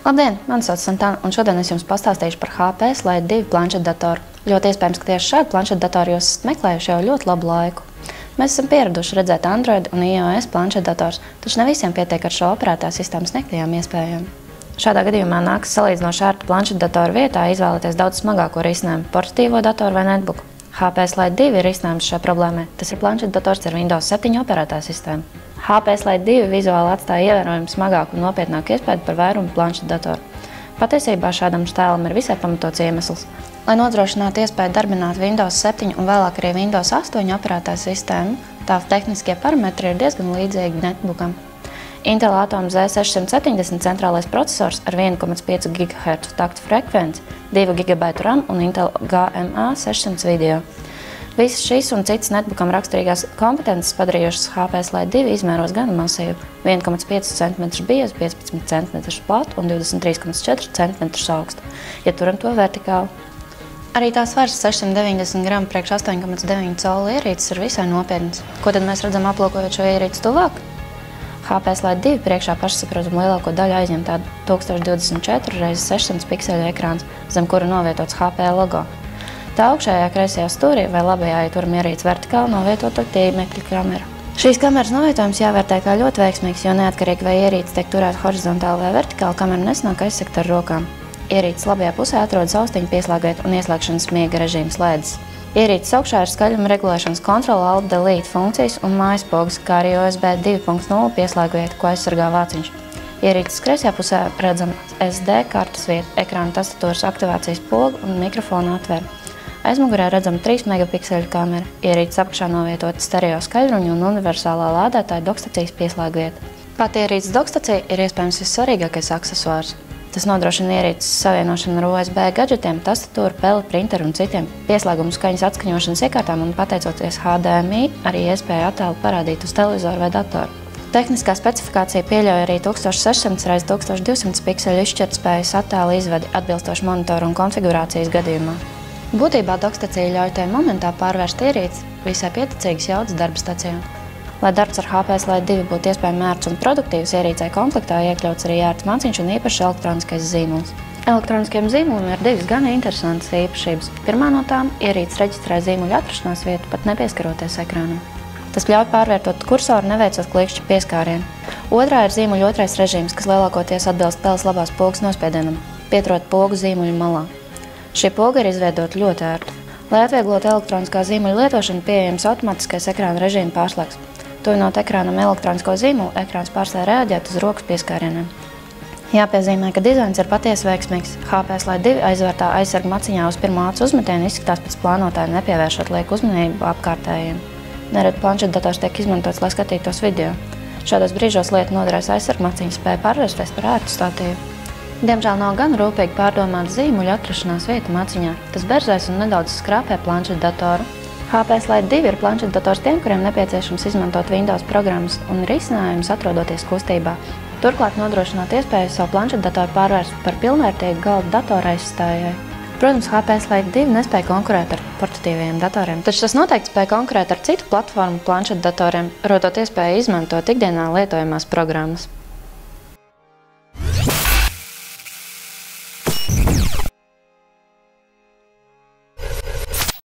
Labdien, mani sauc Santana, un šodien es jums pastāstīšu par HP Slide 2 planšetdatoru. Ļoti iespējams, ka tieši šādu planšetdatoru jūs esat meklējuši jau ļoti labu laiku. Mēs esam pieraduši redzēt Android un iOS planšetdators, taču ne visiem pietiek ar šo operētās sistēmas sniegtajām iespējām. Šādā gadījumā nākas salīdzinoši ērtu planšetdatoru vietā izvēlēties daudz smagāko risinājumu – portatīvo datoru vai netbooku. HP Slide 2 ir risinājums šai problēmai. Tas ir planšetdators ar Windows 7 operētāju sistēmu. HP Slide 2 vizuāli atstāja ievērojami smagāku un nopietnāku iespēju par vairumu planšetdatoru. Patiesībā šādam tēlam ir visai pamatots iemesls. Lai nodrošinātu iespēju darbināt Windows 7 un vēlāk arī Windows 8 operētāju sistēmu, tā tehniskie parametri ir diezgan līdzīgi netbookam. Intel Atom Z670 centrālais processors ar 1,5 GHz taktu frekvenci, 2 GB RAM un Intel GMA 600 video. Visas šīs un citas netbookam raksturīgās kompetences padarījušas HP Slide 2 izmēros gana masīvu – 1,5 cm biezu, 15 cm platu un 23,4 cm augstu, ja turam to vertikāli. Arī tās svars 690 gramu priekš 8,9 colu ierīces ir visai nopietnas. Ko tad mēs redzam aplūkojot šo ierīci tuvāk? HP Slide 2 priekšā pašsaprotam lielāko daļu aizņem tādu 1024 x 600 pikseļu ekrāns, zem kura novietots HP logo. Tā augšējā kreisajā stūrī vai labajā, ja turam ierīci vertikāli, novietota tīmekļa kamera. Šīs kameras novietojums jāvērtē kā ļoti veiksmīgs, jo neatkarīgi vai ierīce tiek turēta horizontāli vai vertikāli, kamera nesanāk aizsegt ar rokām. Ierīces labajā pusē atrodas austiņu pieslēgvieta un ieslēgšanas miega režīma slēdzes. Ierīces augšā ir skaļuma regulēšanas kontrole, Alt-Delete funkcijas un mājaspogas, kā arī USB 2.0 pieslēgvieta, ko aizsargā vāciņš. Ierīces kreisajā pusē redzam SD kartes vietu, ekrāna tastatūras aktivācijas pogu un mikrofonu atveru. Aizmugurē redzam 3 megapikseļu kameru. Ierīces apakšā novietota stereo skaļruņa un universālā lādētāja dokstacijas pieslēgvieta. Pati ierīces dokstacija ir iespējams vissvarīgākais aksesuārs. Tas nodrošina ierīces savienošanu ar USB gadžetiem, tastatūru, peli, printeru un citiem pieslēgumu skaņas atskaņošanas iekārtām un pateicoties HDMI arī iespēja attēlu parādīt uz televizoru vai datoru. Tehniskā specifikācija pieļauj arī 1600 x 1200 pikseļu izšķirtspējas attēlu izvedi atbilstoši monitoru un konfigurācijas gadījumā. Būtībā dokstacija ļauj tai momentā pārvērst ierīci visai pieticīgas jaudas darba stacijā. Lai darbs ar HP Slide 2 būtu iespējami ērts un produktīvs, ierīcei komplektā iekļauts arī ērts maciņš un īpašs elektroniskais zīmols. Elektroniskiem zīmoliem ir divas gan interesantas īpašības. Pirmā no tām – ierīce reģistrē zīmuļu atrašanās vietu, pat nepieskaroties ekrānam. Tas ļauj pārvietot kursoru, neveicot klikšķa pieskārienu. Otrā ir zīmuļu otrais režīms, kas lielākoties atbilst peles labās pogas nospiedienam, pieturot pogu zīmuļu malā. Šī poga ir izveidota ļoti ērti. Lai atvieglotu elektroniskā zīmuļa lietošanu, pieejams automātiskais ekrāna režīma pārslēgs. Tuvinot ekrānam elektronisko zīmolu, ekrāns pārstāja reaģēt uz rokas pieskārieniem. Jāpiezīmē, ka dizains ir patiesi veiksmīgs. HP Slide 2 aizvērtā aizsarga maciņā uz pirmo acu uzmetienu izskatās pēc plānotāja, nepievēršot lieku uzmanību apkārtējiem. Nereti planšetdators tiek izmantots, lai skatītos video. Šādos brīžos lieta noderēs aizsarga maciņa spēja pārvērsties par ērtu statīvu. Diemžēl nav gan rūpīgi pārdomāta zīmuļu atrašanās vieta maciņā. Tas berzēs un nedaudz skrāpē planšetdatoru. HP Slide 2 ir planšetdators tiem, kuriem nepieciešams izmantot Windows programmas un risinājumus atrodoties kustībā. Turklāt nodrošināt iespēju savu planšetdatoru pārvērst par pilnvērtīgu galda datoru aizstājai. Protams, HP Slide 2 nespēja konkurēt ar portatīviem datoriem, taču tas noteikti spēja konkurēt ar citu platformu planšetdatoriem, rodot iespēju izmantot ikdienā lietojamās programmas.